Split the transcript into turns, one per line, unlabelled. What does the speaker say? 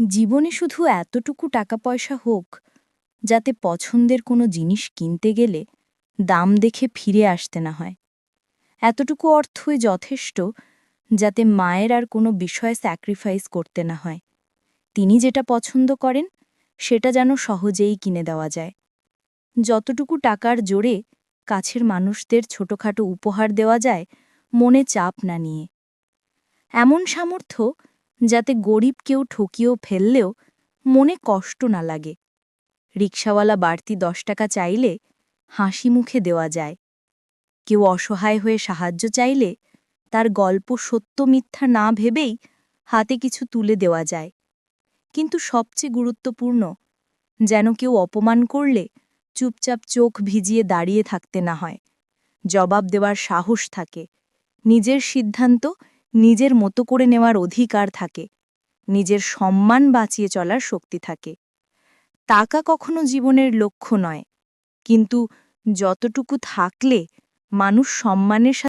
জীবনে শুধু এতটুকু টাকা পয়সা হোক যাতে পছন্দের কোনো জিনিস কিনতে গেলে দাম দেখে ফিরে আসতে না হয়। এতটুকু অর্থই যথেষ্ট যাতে মায়ের আর কোনো বিষয়ে স্যাক্রিফাইস করতে না হয়। তিনি যেটা পছন্দ করেন সেটা যেন সহজেই কিনে দেওয়া যায়। যতটুকু টাকার জোরে কাছের মানুষদের ছোটখাটো উপহার দেওয়া যায়, মনে চাপ না নিয়ে। এমন সামর্থ্য যাতে গরিব কেউ ঠকিয়েও ফেললেও মনে কষ্ট না লাগে। রিকশাওয়ালা বাড়তি 10 টাকা চাইলে হাসি মুখে দেওয়া যায়। কেউ অসহায় হয়ে সাহায্য চাইলে তার গল্প সত্য মিথ্যা না ভেবেই হাতে কিছু তুলে দেওয়া যায়। কিন্তু সবচেয়ে গুরুত্বপূর্ণ, যেন কেউ অপমান করলে চুপচাপ চোখ ভিজিয়ে দাঁড়িয়ে থাকতে না হয়। জবাব দেওয়ার সাহস থাকে, নিজের সিদ্ধান্ত নিজের মতো করে নেওয়ার অধিকার থাকে, নিজের সম্মান বাঁচিয়ে চলার শক্তি থাকে। টাকা কখনো জীবনের লক্ষ্য নয়, কিন্তু যতটুকু থাকলে মানুষ সম্মানের সাথে